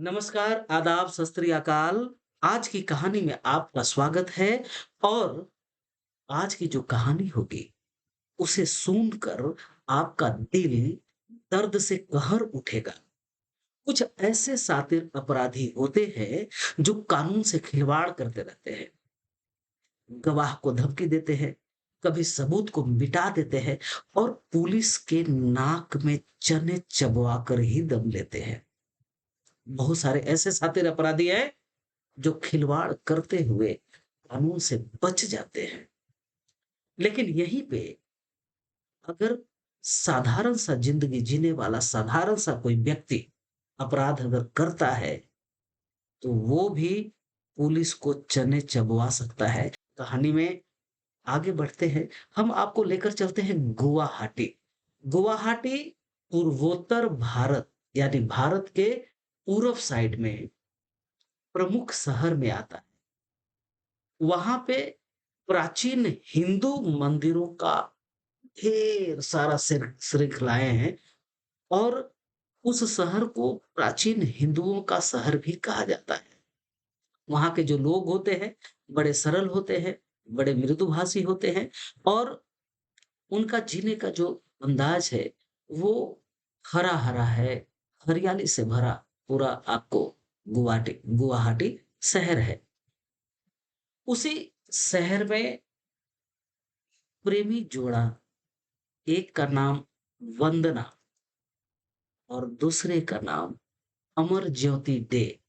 नमस्कार, आदाब, सत श्री अकाल। आज की कहानी में आपका स्वागत है और आज की जो कहानी होगी, उसे सुनकर आपका दिल दर्द से कहर उठेगा। कुछ ऐसे शातिर अपराधी होते हैं, जो कानून से खिलवाड़ करते रहते हैं, गवाह को धमकी देते हैं, कभी सबूत को मिटा देते हैं और पुलिस के नाक में चने चबवा कर ही दम लेते हैं। बहुत सारे ऐसे शातिर अपराधी हैं जो खिलवाड़ करते हुए कानून से बच जाते हैं। लेकिन यहीं पे अगर साधारण सा ज़िंदगी जीने वाला साधारण सा कोई व्यक्ति अपराध अगर करता है, तो वो भी पुलिस को चने चबवा सकता है। कहानी में आगे बढ़ते हैं, हम आपको लेकर चलते हैं गुवाहाटी। गुवाहाटी पूर्वोत्तर भारत यानी भारत के पूरब साइड में प्रमुख शहर में आता है। वहाँ पे प्राचीन हिंदू मंदिरों का ढेर सारा श्रृंखलाएँ हैं और उस शहर को प्राचीन हिंदुओं का शहर भी कहा जाता है। वहाँ के जो लोग होते हैं, बड़े सरल होते हैं, बड़े मृदुभाषी होते हैं और उनका जीने का जो अंदाज है, वो हरा-हरा है, हरियाली से भरा पूरा आपको गुवाहाटी गुवाहाटी शहर है। उसी शहर में प्रेमी जोड़ा, एक का नाम वंदना और दूसरे का नाम अमरज्योति डे।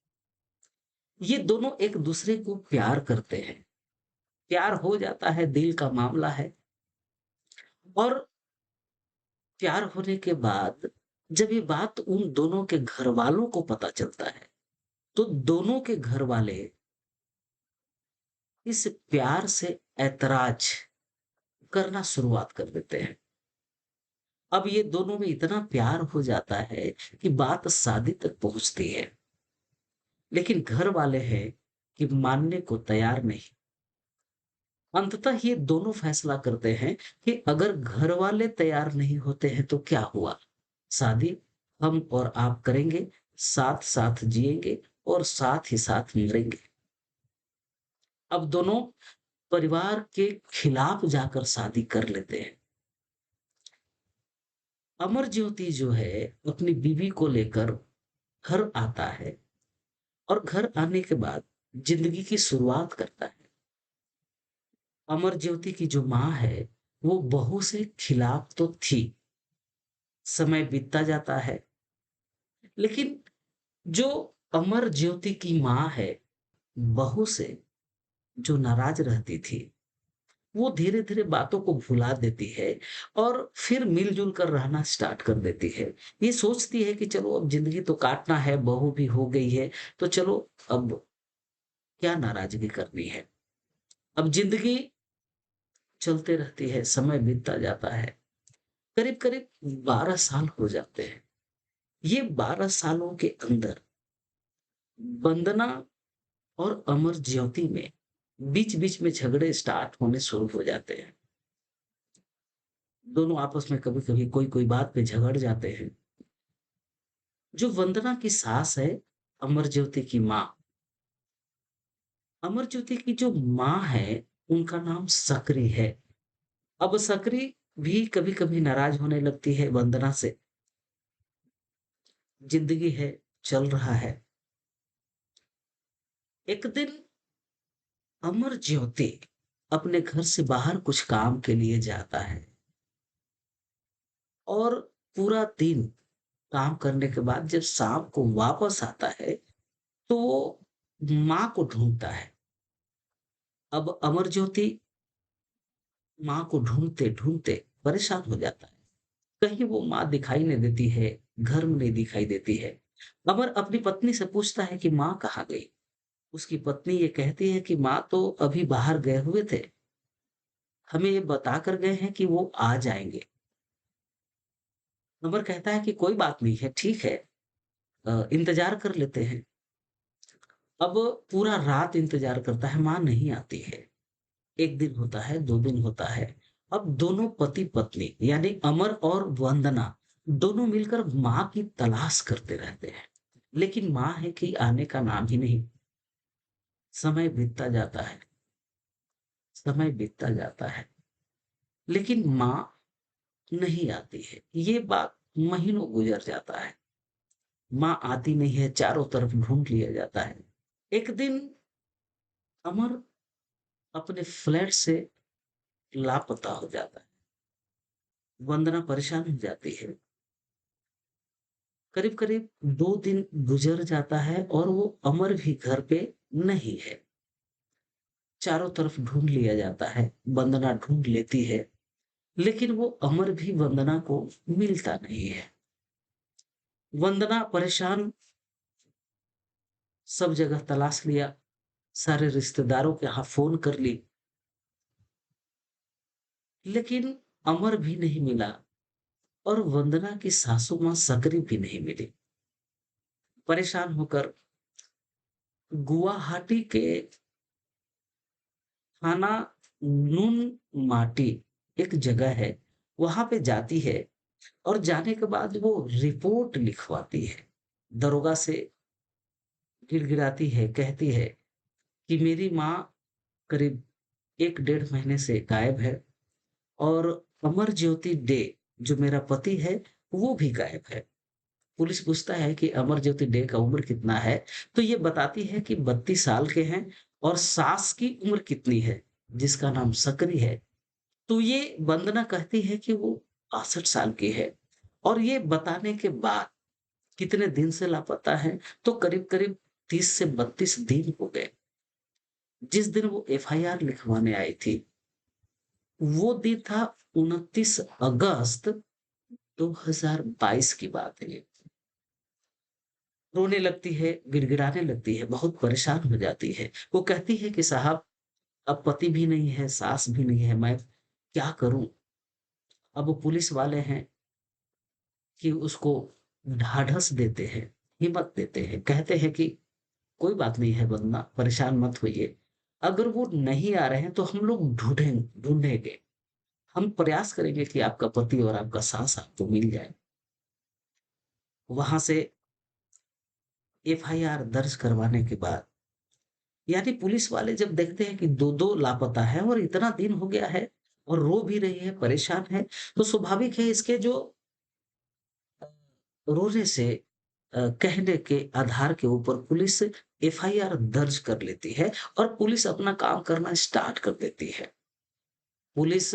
ये दोनों एक दूसरे को प्यार करते हैं। प्यार हो जाता है, दिल का मामला है और प्यार होने के बाद जब ये बात उन दोनों के घरवालों को पता चलता है, तो दोनों के घरवाले इस प्यार से ऐतराज़ करना शुरुआत कर देते हैं। अब ये दोनों में इतना प्यार हो जाता है कि बात शादी तक पहुँचती है। लेकिन घर वाले हैं कि मानने को तैयार नहीं। अंततः ये दोनों फैसला करते हैं कि अगर घर वाले तैयार नहीं होते हैं तो क्या हुआ? शादी हम और आप करेंगे, साथ-साथ जिएँगे और साथ ही साथ मरेंगे। अब दोनों परिवार के खिलाफ जाकर शादी कर लेते हैं। अमरज्योति जो है अपनी बीवी को लेकर घर आता है और घर आने के बाद ज़िंदगी की शुरुआत करता है। अमरज्योति की जो माँ है, वो बहू से खिलाफ तो थी। समय बीतता जाता है, लेकिन जो अमरज्योति की माँ है, बहू से जो नाराज़ रहती थी, वो धीरे-धीरे बातों को भुला देती है और फिर मिल-जुल कर रहना स्टार्ट कर देती है। ये सोचती है कि चलो अब ज़िंदगी तो काटना है, बहू भी हो गई है, तो चलो अब क्या नाराज़गी करनी है। अब ज़िंदगी चलते रहती है, समय बीतता जाता है। करीब-करीब 12 साल हो जाते हैं। ये 12 सालों के अंदर वंदना और अमर ज्योति में बीच-बीच में झगड़े स्टार्ट होने शुरू हो जाते हैं। दोनों आपस में कभी-कभी कोई-कोई बात पे झगड़ जाते हैं। जो वंदना की सास है, अमर ज्योति की माँ, अमर ज्योति की जो माँ है, उनका नाम सकरी है। अब सकरी भी कभी-कभी नाराज़ होने लगती है वंदना से। ज़िंदगी है, चल रहा है। एक दिन अमर ज्योति अपने घर से बाहर कुछ काम के लिए जाता है और पूरा दिन काम करने के बाद जब शाम को वापस आता है, तो वो माँ को ढूँढता है। अब अमर ज्योति माँ को ढूँढते-ढूँढते परेशान हो जाता है। कहीं वो माँ दिखाई नहीं देती है, घर में नहीं दिखाई देती है। अमर अपनी पत्नी से पूछता है कि माँ कहाँ गई? उसकी पत्नी ये कहती है कि माँ तो अभी बाहर गए हुए थे। हमें ये बता कर गए हैं कि वो आ जाएँगे। अमर कहता है कि कोई बात नहीं है, ठीक है, इंतज़ार कर लेते हैं। अब पूरा रात इंतज़ार करता है, माँ नहीं आती है। 1 दिन होता है, 2 दिन होता है। अब दोनों पति-पत्नी यानी अमर और वंदना दोनों मिलकर माँ की तलाश करते रहते हैं। लेकिन माँ है कि आने का नाम ही नहीं। समय बीतता जाता है, समय बीतता जाता है, लेकिन माँ नहीं आती है। ये बात महीनों गुज़र जाता है, माँ आती नहीं है, चारों तरफ ढूँढ लिया जाता है। एक दिन अमर अपने फ्लैट से लापता हो जाता है। वंदना परेशान हो जाती है। करीब-करीब 2 दिन गुज़र जाता है और वो अमर भी घर पे नहीं है। चारों तरफ ढूँढ लिया जाता है, वंदना ढूँढ लेती है, लेकिन वो अमर भी वंदना को मिलता नहीं है। वंदना परेशान सब जगह तलाश लिया, सारे रिश्तेदारों के यहाँ फ़ोन कर ली, लेकिन अमर भी नहीं मिला और वंदना की सासू माँ सकरी भी नहीं मिली। परेशान होकर गुवाहाटी के थाना नून माटी एक जगह है, वहाँ पे जाती है और जाने के बाद वो रिपोर्ट लिखवाती है। दरोगा से गिड़गिड़ाती है, कहती है कि मेरी माँ करीब 1 डेढ़ महीने से गायब है और अमरज्योति डे जो मेरा पति है, वो भी गायब है। पुलिस पूछता है कि अमरज्योति डे का उम्र कितना है? तो ये बताती है कि 32 साल के हैं और सास की उम्र कितनी है, जिसका नाम सकरी है। तो ये वंदना कहती है कि वो 62 साल की है और ये बताने के बाद कितने दिन से लापता है, तो करीब-करीब 30 से 32 दिन हो गए। जिस दिन वो एफआईआर लिखवाने आई थी, वो दिन था 29 अगस्त 2022 की बात है ये। रोने लगती है, गिड़गिड़ाने लगती है, बहुत परेशान हो जाती है। वो कहती है कि साहब अब पति भी नहीं है, सास भी नहीं है, मैं क्या करूँ? अब वो पुलिस वाले हैं कि उसको ढाढ़स देते हैं, हिम्मत देते हैं, कहते हैं कि कोई बात नहीं है वंदना, परेशान मत होइए। अगर वो नहीं आ रहे हैं तो हम लोग ढूँढेंगे। हम प्रयास करेंगे कि आपका पति और आपका सास आपको मिल जाए। वहाँ से एफआईआर दर्ज करवाने के बाद यानी पुलिस वाले जब देखते हैं कि 2-2 लापता है और इतना दिन हो गया है और रो भी रही है, परेशान है, तो स्वाभाविक है इसके जो अ, रोने से कहने के आधार के ऊपर पुलिस एफआईआर दर्ज कर लेती है और पुलिस अपना काम करना स्टार्ट कर देती है। पुलिस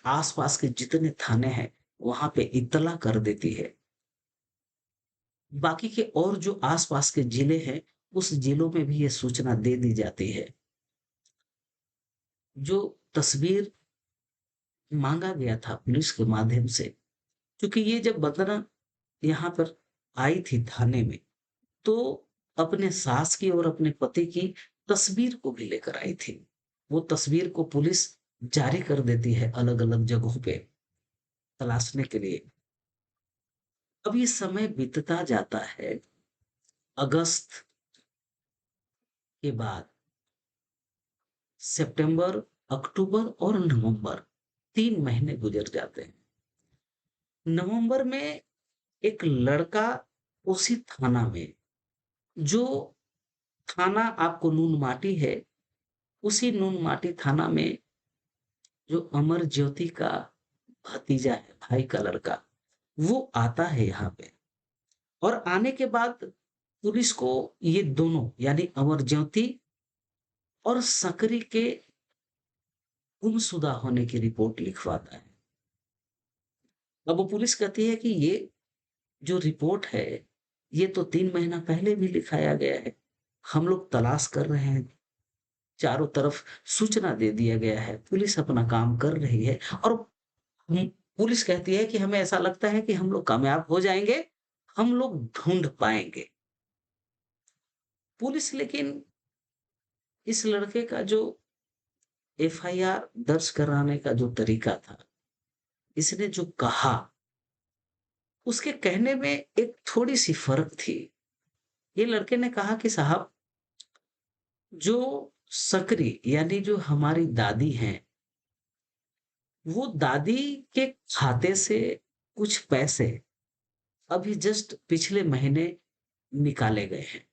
आस-पास के जितने थाने हैं, वहाँ पे इत्तला कर देती है। बाकी के और जो आस-पास के जिले हैं, उस जिलों में भी ये सूचना दे दी जाती है। जो तस्वीर माँगा गया था पुलिस के माध्यम से, क्योंकि ये जब वंदना यहाँ पर आई थी थाने में, तो अपने सास की और अपने पति की तस्वीर को भी लेकर आई थी। वो तस्वीर को पुलिस जारी कर देती है अलग-अलग जगहों पे तलाशने के लिए। अब ये समय बीतता जाता है, अगस्त के बाद सितंबर, अक्टूबर और नवंबर 3 महीने गुज़र जाते हैं। नवंबर में एक लड़का उसी थाना में जो थाना आपको नूनमाटी है, उसी नूनमाटी थाना में जो अमर ज्योति का भतीजा है, भाई का लड़का, वो आता है यहाँ पे और आने के बाद पुलिस को ये दोनों यानी अमर ज्योति और सकरी के गुमशुदा होने की रिपोर्ट लिखवाता है। अब वो पुलिस कहती है कि ये जो रिपोर्ट है, ये तो 3 महीना पहले भी लिखाया गया है। हम लोग तलाश कर रहे हैं, चारों तरफ सूचना दे दिया गया है, पुलिस अपना काम कर रही है और पुलिस कहती है कि हमें ऐसा लगता है कि हम लोग कामयाब हो जाएँगे, हम लोग ढूँढ पाएँगे। पुलिस लेकिन इस लड़के का जो एफआईआर दर्ज कराने का जो तरीका था, इसने जो कहा, उसके कहने में एक थोड़ी-सी फ़र्क थी। ये लड़के ने कहा कि साहब जो सकरी यानी जो हमारी दादी हैं, वो दादी के खाते से कुछ पैसे अभी जस्ट पिछले महीने निकाले गए हैं।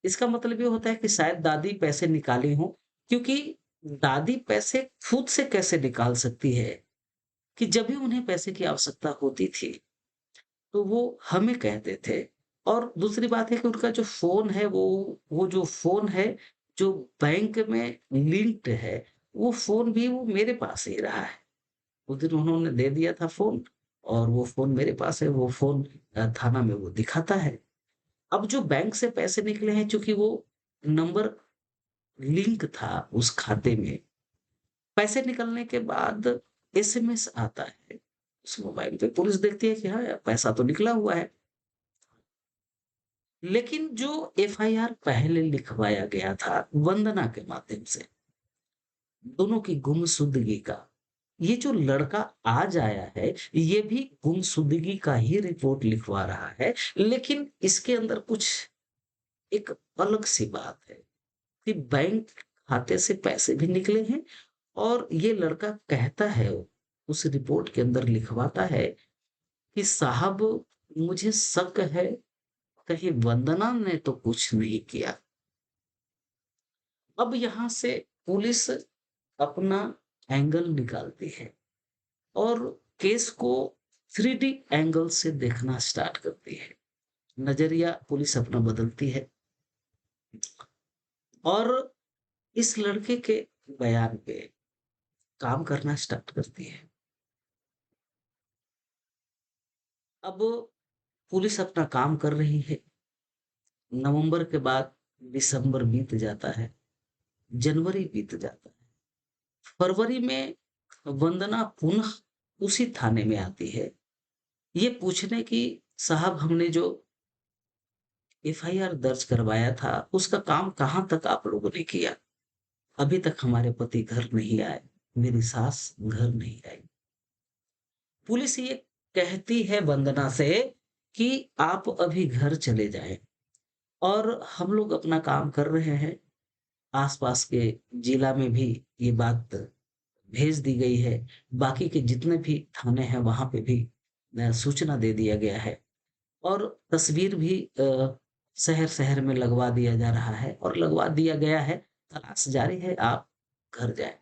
इसका मतलब ये होता है कि शायद दादी पैसे निकाली हों, क्योंकि दादी पैसे खुद से कैसे निकाल सकती है कि जब भी उन्हें पैसे की आवश्यकता होती थी, तो वो हमें कहते थे। और दूसरी बात है कि उनका जो फ़ोन है वो जो फ़ोन है, जो बैंक में लिंक्ड है, वो फ़ोन भी वो मेरे पास ही रहा है। उस दिन उन्होंने दे दिया था फ़ोन और वो फ़ोन मेरे पास है, वो फ़ोन थाना में वो दिखाता है। अब जो बैंक से पैसे निकले हैं, चूँकि वो नंबर लिंक था उस खाते में, पैसे निकलने के बाद एसएमएस आता है उस मोबाइल पे, पुलिस देखती है कि हाँ, यार पैसा तो निकला हुआ है। लेकिन जो एफआईआर पहले लिखवाया गया था वंदना के माध्यम से, दोनों की गुमशुदगी का, ये जो लड़का आज आया है, ये भी गुमशुदगी का ही रिपोर्ट लिखवा रहा है, लेकिन इसके अंदर कुछ एक अलग-सी बात है कि बैंक खाते से पैसे भी निकले हैं और ये लड़का कहता है, उस रिपोर्ट के अंदर लिखवाता है कि साहब, मुझे शक है कहीं वंदना ने तो कुछ नहीं किया। अब यहाँ से पुलिस अपना एंगल निकालती है और केस को 3D एंगल से देखना स्टार्ट करती है। नज़रिया पुलिस अपना बदलती है और इस लड़के के बयान पे काम करना स्टार्ट करती है। अब पुलिस अपना काम कर रही है। नवंबर के बाद दिसंबर बीत जाता है, जनवरी बीत जाता है। फरवरी में वंदना पुनः उसी थाने में आती है, ये पूछने कि साहब, हमने जो एफआईआर दर्ज करवाया था, उसका काम कहाँ तक आप लोगों ने किया? अभी तक हमारे पति घर नहीं आए, मेरी सास घर नहीं आई। पुलिस ये कहती है वंदना से कि आप अभी घर चले जाएँ और हम लोग अपना काम कर रहे हैं। आस-पास के जिला में भी ये बात भेज दी गई है। बाकी के जितने भी थाने हैं वहाँ पे भी सूचना दे दिया गया है और तस्वीर भी शहर-शहर में लगवा दिया जा रहा है और लगवा दिया गया है। तलाश जारी है, आप घर जाएँ।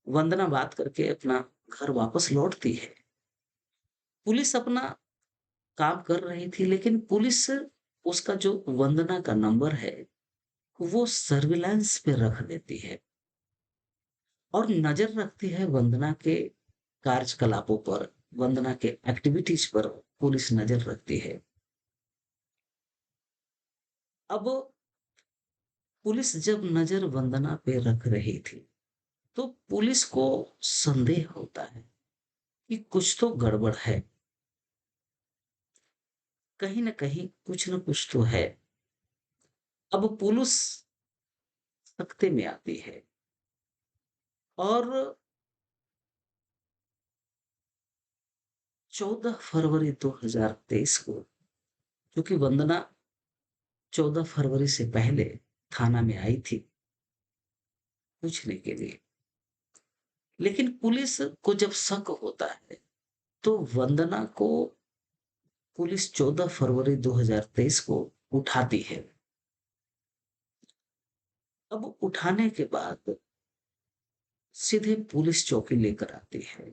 वंदना बात करके अपना घर वापस लौटती है। पुलिस अपना काम कर रही थी, लेकिन पुलिस उसका जो वंदना का नंबर है, वो सर्विलांस पे रख देती है और नज़र रखती है वंदना के कार्यकलापों पर, वंदना के एक्टिविटीज़ पर पुलिस नज़र रखती है। अब पुलिस जब नज़र वंदना पे रख रही थी, तो पुलिस को संदेह होता है कि कुछ तो गड़बड़ है, कहीं न कहीं कुछ न कुछ तो है। अब पुलिस सख्ते में आती है और 14 फरवरी 2023 को, क्योंकि वंदना 14 फरवरी से पहले थाना में आई थी पूछने के लिए। लेकिन पुलिस को जब शक होता है, तो वंदना को पुलिस 14 फरवरी 2023 को उठाती है। अब उठाने के बाद सीधे पुलिस चौकी लेकर आती है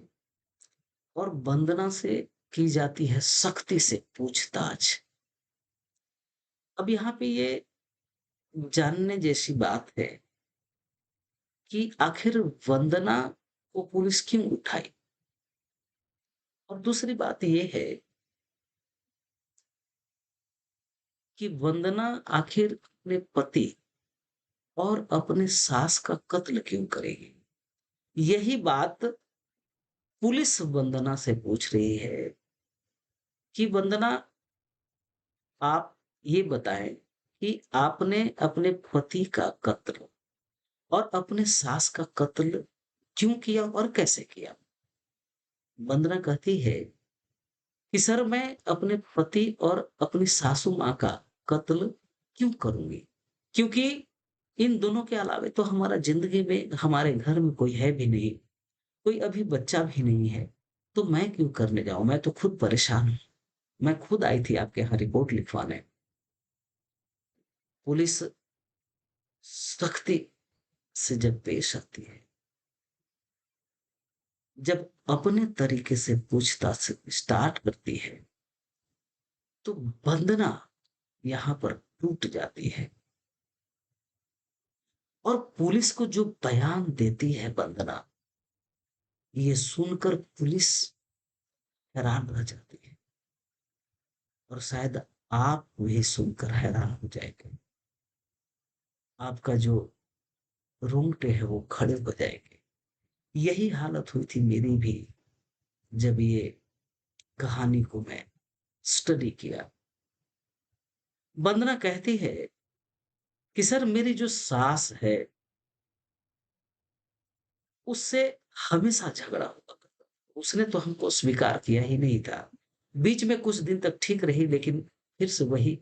और वंदना से की जाती है सख्ती से पूछताछ। अब यहाँ पे ये जानने जैसी बात है कि आखिर वंदना को पुलिस क्यों उठाई? और दूसरी बात ये है कि वंदना आखिर अपने पति और अपने सास का कत्ल क्यों करेगी? यही बात पुलिस वंदना से पूछ रही है कि वंदना, आप ये बताएँ कि आपने अपने पति का कत्ल और अपने सास का कत्ल क्यों किया और कैसे किया? वंदना कहती है कि सर, मैं अपने पति और अपनी सासू माँ का कत्ल क्यों करूँगी? क्योंकि इन दोनों के अलावे तो हमारा ज़िंदगी में हमारे घर में कोई है भी नहीं, कोई अभी बच्चा भी नहीं है, तो मैं क्यों करने जाऊँ? मैं तो खुद परेशान हूँ। मैं खुद आई थी आपके यहाँ रिपोर्ट लिखवाने। पुलिस सख्ती से जब पेश आती है, जब अपने तरीके से पूछताछ स्टार्ट करती है, तो वंदना यहाँ पर टूट जाती है और पुलिस को जो बयान देती है वंदना, ये सुनकर पुलिस हैरान रह जाती है और शायद आप भी सुनकर हैरान हो जाएंगे। आपका जो रोंगटे है वो खड़े हो जाएंगे। यही हालत हुई थी मेरी भी जब ये कहानी को मैं स्टडी किया। वंदना कहती है कि सर मेरी जो सास है उससे हमेशा झगड़ा हुआ करता। उसने तो हमको स्वीकार किया ही नहीं था। बीच में कुछ दिन तक ठीक रही लेकिन फिर से वही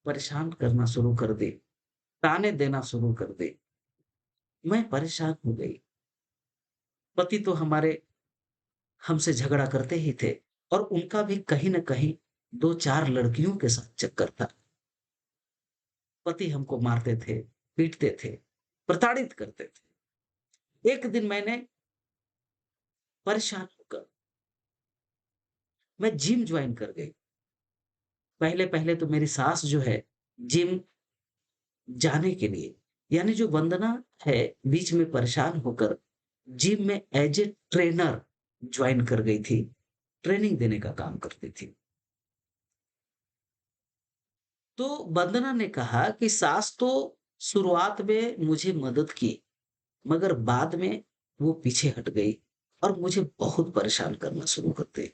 परेशान करना शुरू कर दी, ताने देना शुरू कर दी। मैं परेशान हो गई। पति तो हमारे हमसे झगड़ा करते ही थे और उनका भी कहीं न कहीं 2-4 लड़कियों के साथ चक्कर था। पति हमको मारते थे, पीटते थे, प्रताड़ित करते थे। एक दिन मैंने परेशान होकर मैं जिम जॉइन कर गई। पहले-पहले तो मेरी सास जो है जिम जाने के लिए यानी जो वंदना है बीच में परेशान होकर जिम में एज़ ए ट्रेनर जॉइन कर गई थी। ट्रेनिंग देने का काम करती थी। तो वंदना ने कहा कि सास तो शुरुआत में मुझे मदद की, मगर बाद में वो पीछे हट गई और मुझे बहुत परेशान करना शुरू कर दी।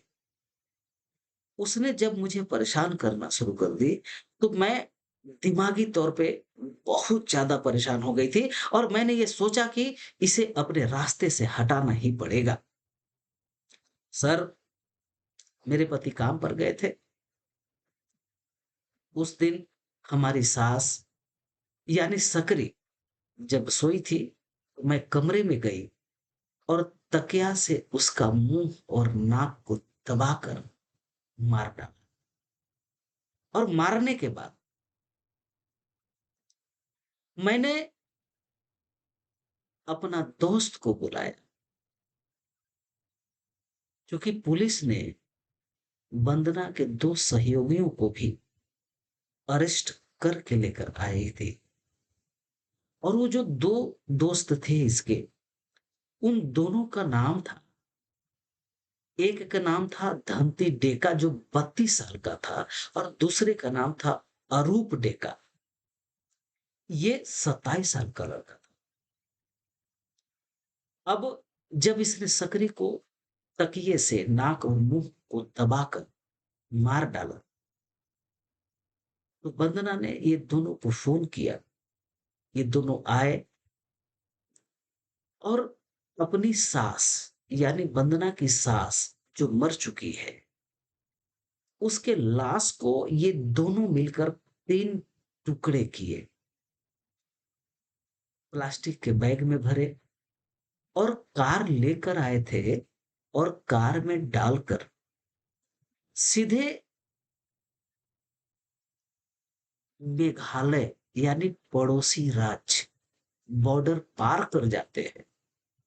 उसने जब मुझे परेशान करना शुरू कर दी, तो मैं दिमागी तौर पे बहुत ज़्यादा परेशान हो गई थी और मैंने ये सोचा कि इसे अपने रास्ते से हटाना ही पड़ेगा। सर, मेरे पति काम पर गए थे। उस दिन हमारी सास यानी सकरी जब सोई थी, तो मैं कमरे में गई और तकिया से उसका मुँह और नाक को दबाकर मार डाला और मारने के बाद मैंने अपना दोस्त को बुलाया, क्योंकि पुलिस ने वंदना के 2 सहयोगियों को भी अरेस्ट करके लेकर आई थी और वो जो 2 दोस्त थे इसके, उन दोनों का नाम था, एक का नाम था धंती डेका जो 32 साल का था और दूसरे का नाम था अरूप डेका, ये 27 साल का लड़का था। अब जब इसने सकरी को तकिए से नाक और मुंह को दबाकर मार डाला, तो वंदना ने ये दोनों को फ़ोन किया। ये दोनों आए और अपनी सास यानी वंदना की सास जो मर चुकी है, उसके लाश को ये दोनों मिलकर 3 टुकड़े किए, प्लास्टिक के बैग में भरे और कार लेकर आए थे और कार में डालकर सीधे मेघालय यानी पड़ोसी राज्य बॉर्डर पार कर जाते हैं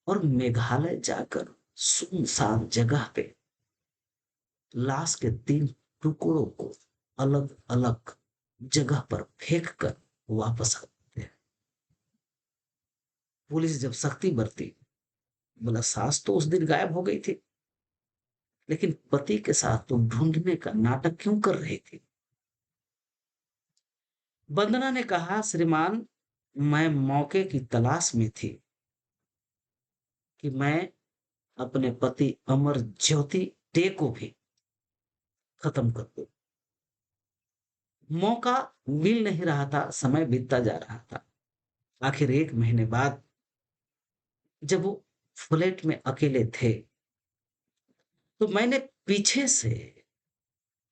और मेघालय जाकर सुनसान जगह पे लाश के 3 टुकड़ों को अलग-अलग जगह पर फेंक कर वापस आते हैं। पुलिस जब सख्ती बरती, बोला सास तो उस दिन गायब हो गई थी, लेकिन पति के साथ तुम ढूंढने का नाटक क्यों कर रही थी? वंदना ने कहा, श्रीमान, मैं मौके की तलाश में थी कि मैं अपने पति अमर ज्योति डे को भी खत्म कर दूं। मौका मिल नहीं रहा था, समय बीतता जा रहा था। आखिर 1 महीने बाद जब वो फ्लैट में अकेले थे, तो मैंने पीछे से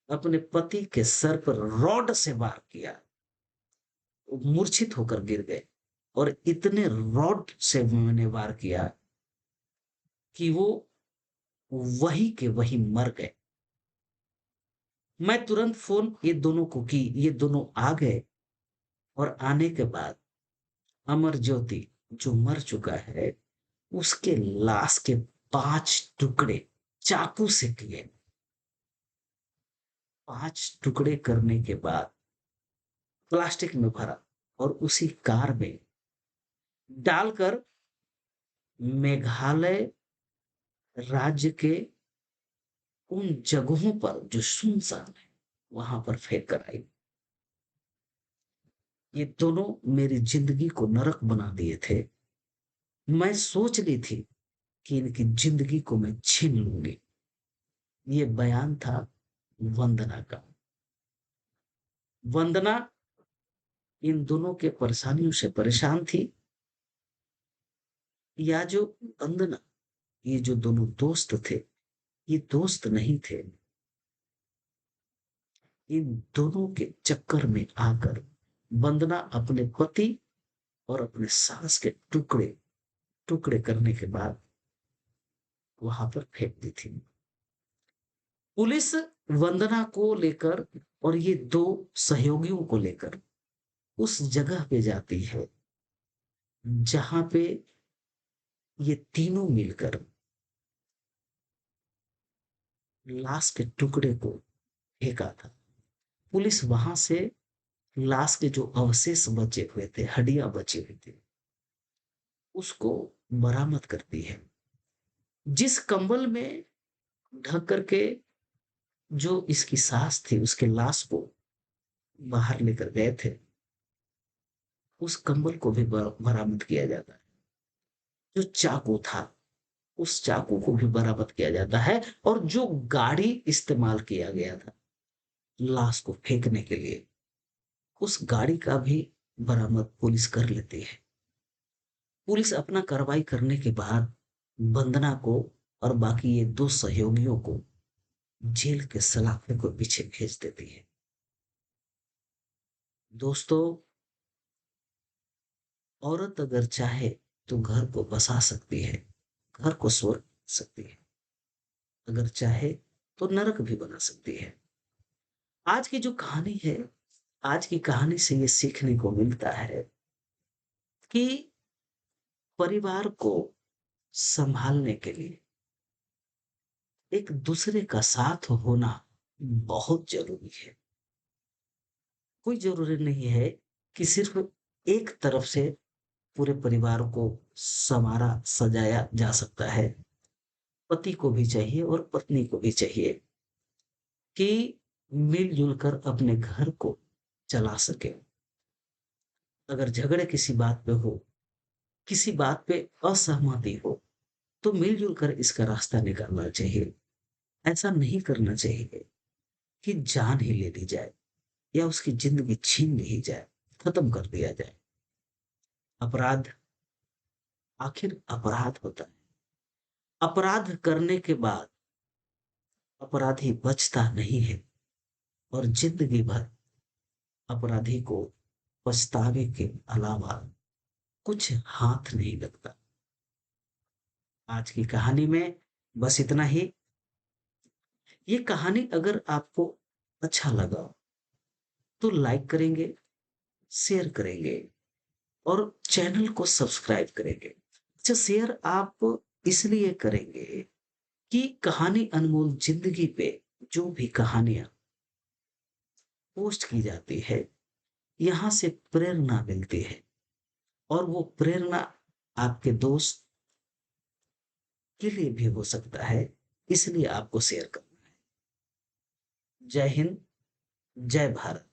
अपने पति के सर पर रॉड से वार किया। वो मूर्छित होकर गिर गए और इतने रॉड से मैंने वार किया कि वो वहीं के वहीं मर गए। मैं तुरंत फ़ोन ये दोनों को की, ये दोनों आ गए और आने के बाद अमर ज्योति जो मर चुका है, उसके लाश के 5 टुकड़े चाकू से किए। 5 टुकड़े करने के बाद प्लास्टिक में भरा और उसी कार में डालकर मेघालय राज्य के उन जगहों पर जो सुनसान है, वहां पर फेंक कर आई। ये दोनों मेरी जिंदगी को नरक बना दिए थे। मैं सोच ली थी कि इनकी जिंदगी को मैं छीन लूंगी। ये बयान था वंदना का। वंदना इन दोनों के परेशानियों से परेशान थी, या जो वंदना, ये जो दोनों दोस्त थे, ये दोस्त नहीं थे। इन दोनों के चक्कर में आकर वंदना अपने पति और अपने सास के टुकड़े टुकड़े करने के बाद वहां पर फेंक दी थी। पुलिस वंदना को लेकर और ये दो सहयोगियों को लेकर उस जगह पे जाती है जहां पे ये तीनों मिलकर लाश के टुकड़े को फेंका था। पुलिस वहां से लाश के जो अवशेष बचे हुए थे, हड्डियां बची हुई थी, उसको बरामद करती है। जिस कंबल में ढक करके जो इसकी सास थी, उसके लाश को बाहर लेकर गए थे, उस कंबल को भी बरामद किया जाता है। जो चाकू था, उस चाकू को भी बरामद किया जाता है, और जो गाड़ी इस्तेमाल किया गया था लाश को फेंकने के लिए, उस गाड़ी का भी बरामद पुलिस कर लेती है। पुलिस अपना कार्रवाई करने के बाद वंदना को और बाकी ये दो सहयोगियों को जेल के सलाखे को पीछे भेज देती है। दोस्तों, औरत अगर चाहे तो घर को बसा सकती है, घर को स्वर्ग बना सकती है, अगर चाहे तो नरक भी बना सकती है। आज की जो कहानी है, आज की कहानी से ये सीखने को मिलता है कि परिवार को संभालने के लिए एक दूसरे का साथ होना बहुत जरूरी है। कोई जरूरी नहीं है कि सिर्फ एक तरफ से पूरे परिवार को संवारा सजाया जा सकता है। पति को भी चाहिए और पत्नी को भी चाहिए कि मिलजुल कर अपने घर को चला सके। अगर झगड़े किसी बात पे हो, किसी बात पे असहमति हो, तो मिलजुल कर इसका रास्ता निकालना चाहिए। ऐसा नहीं करना चाहिए कि जान ही ले ली जाए या उसकी जिंदगी छीन ली जाए, खत्म कर दिया जाए। अपराध आखिर अपराध होता है। अपराध करने के बाद अपराधी बचता नहीं है, और जिंदगी भर अपराधी को पछतावे के अलावा कुछ हाथ नहीं लगता। आज की कहानी में बस इतना ही। ये कहानी अगर आपको अच्छा लगा तो लाइक करेंगे, शेयर करेंगे और चैनल को सब्सक्राइब करेंगे। अच्छा, शेयर आप इसलिए करेंगे कि कहानी अनमोल जिंदगी पे जो भी कहानियां पोस्ट की जाती है, यहाँ से प्रेरणा मिलती है, और वो प्रेरणा आपके दोस्त के लिए भी हो सकता है, इसलिए आपको शेयर करना है। जय हिंद, जय भारत।